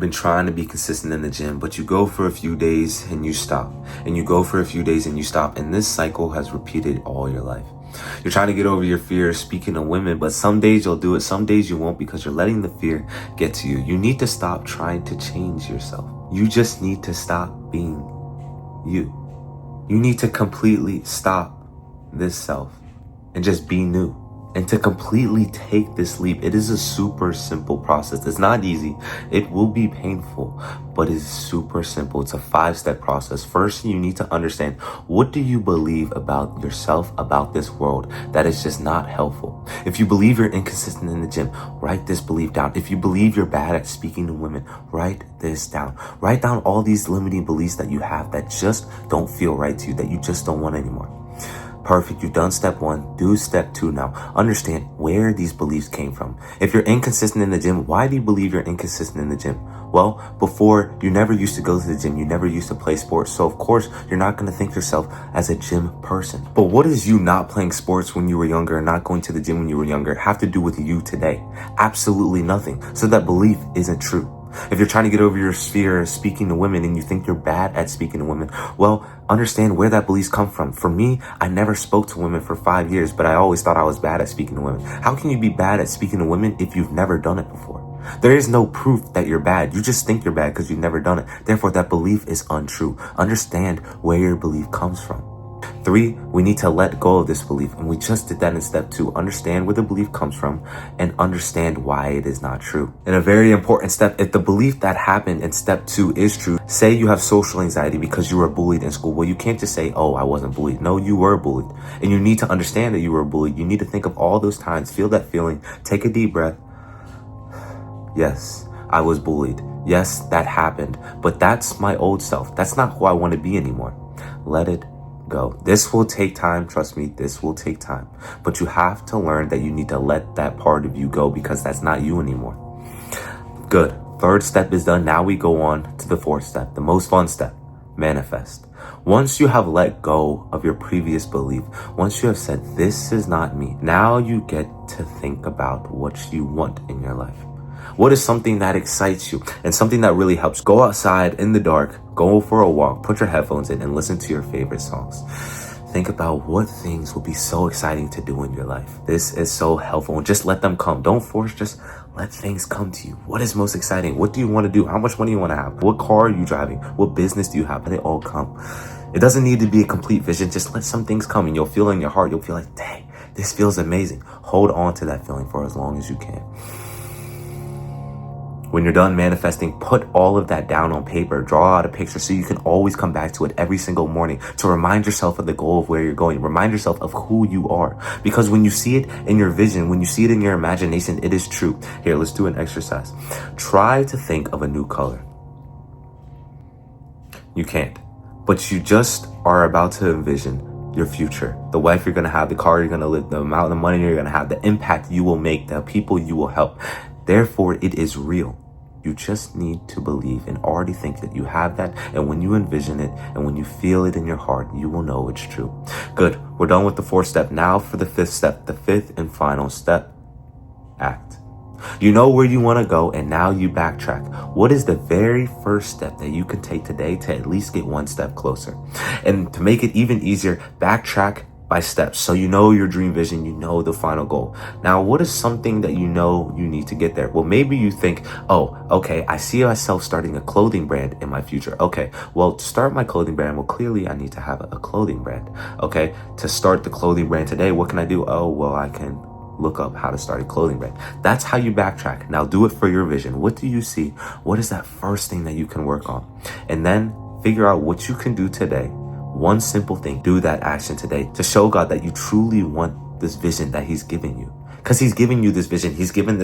been trying to be consistent in the gym, but you go for a few days and you stop. And you go for a few days and you stop. And this cycle has repeated all your life. You're trying to get over your fear of speaking to women, but some days you'll do it, some days you won't, because you're letting the fear get to you. You need to stop trying to change yourself. You just need to stop being you. You need to completely stop this self and just be new. And to completely take this leap, it is a super simple process. It's not easy. It will be painful, but it's super simple. It's a 5-step process. First, you need to understand, what do you believe about yourself, about this world, that is just not helpful? If you believe you're inconsistent in the gym, write this belief down. If you believe you're bad at speaking to women, write this down. Write down all these limiting beliefs that you have that just don't feel right to you, that you just don't want anymore. Perfect. You've done step 1. Do step 2 now. Understand where these beliefs came from. If you're inconsistent in the gym, why do you believe you're inconsistent in the gym? Well, before, you never used to go to the gym. You never used to play sports. So of course, you're not going to think yourself as a gym person. But what does you not playing sports when you were younger and not going to the gym when you were younger have to do with you today? Absolutely nothing. So that belief isn't true. If you're trying to get over your fear of speaking to women and you think you're bad at speaking to women, well, understand where that beliefs come from. For me, I never spoke to women for 5 years, but I always thought I was bad at speaking to women. How can you be bad at speaking to women if you've never done it before? There is no proof that you're bad. You just think you're bad because you've never done it. Therefore, that belief is untrue. Understand where your belief comes from. 3, we need to let go of this belief. And we just did that in step 2. Understand where the belief comes from and understand why it is not true. And a very important step, if the belief that happened in step 2 is true, say you have social anxiety because you were bullied in school. Well, you can't just say, oh, I wasn't bullied. No, you were bullied. And you need to understand that you were bullied. You need to think of all those times, feel that feeling, take a deep breath. Yes, I was bullied. Yes, that happened. But that's my old self. That's not who I want to be anymore. Let it go. This will take time. Trust me, this will take time. But you have to learn that you need to let that part of you go because that's not you anymore. Good. 3rd step is done. Now we go on to the 4th step, the most fun step, manifest. Once you have let go of your previous belief, once you have said, this is not me, now you get to think about what you want in your life. What is something that excites you and something that really helps? Go outside in the dark, go for a walk, put your headphones in and listen to your favorite songs. Think about what things will be so exciting to do in your life. This is so helpful. And just let them come. Don't force, just let things come to you. What is most exciting? What do you want to do? How much money do you want to have? What car are you driving? What business do you have? Let it all come. It doesn't need to be a complete vision. Just let some things come and you'll feel in your heart. You'll feel like, dang, this feels amazing. Hold on to that feeling for as long as you can. When you're done manifesting, put all of that down on paper, draw out a picture so you can always come back to it every single morning to remind yourself of the goal of where you're going. Remind yourself of who you are. Because when you see it in your vision, when you see it in your imagination, it is true. Here, let's do an exercise. Try to think of a new color. You can't, but you just are about to envision your future, the wife you're going to have, the car you're going to live, the amount of money you're going to have, the impact you will make, the people you will help. Therefore, it is real. You just need to believe and already think that you have that. And when you envision it and when you feel it in your heart, you will know it's true. Good. We're done with the 4th step. Now for the 5th step, the 5th and final step, act. You know where you want to go and now you backtrack. What is the very first step that you can take today to at least get 1 step closer? And to make it even easier, backtrack by steps. So you know your dream vision, you know the final goal. Now, what is something that you know you need to get there? Well, maybe you think, oh, okay, I see myself starting a clothing brand in my future. Okay, well, to start my clothing brand, well, clearly I need to have a clothing brand. Okay, to start the clothing brand today, what can I do? Oh, well, I can look up how to start a clothing brand. That's how you backtrack. Now do it for your vision. What do you see? What is that first thing that you can work on? And then figure out what you can do today. One simple thing, do that action today to show God that you truly want this vision that he's giving you. Because he's giving you this vision. He's giving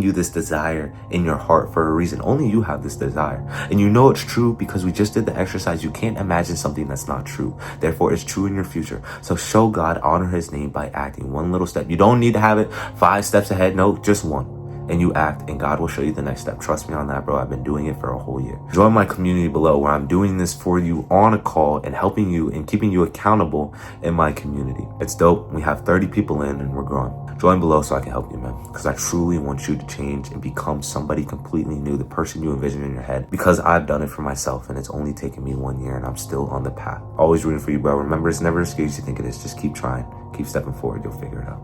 you this desire in your heart for a reason. Only you have this desire. And you know it's true because we just did the exercise. You can't imagine something that's not true. Therefore, it's true in your future. So show God, honor his name by acting 1 little step. You don't need to have it 5 steps ahead. No, just 1. and you act, and God will show you the next step. Trust me on that, bro. I've been doing it for a whole year. Join my community below where I'm doing this for you on a call and helping you and keeping you accountable in my community. It's dope. We have 30 people in and we're growing. Join below so I can help you, man, because I truly want you to change and become somebody completely new, the person you envision in your head, because I've done it for myself and it's only taken me 1 year and I'm still on the path. Always rooting for you, bro. Remember, it's never as scary as you think it is. Just keep trying, keep stepping forward. You'll figure it out.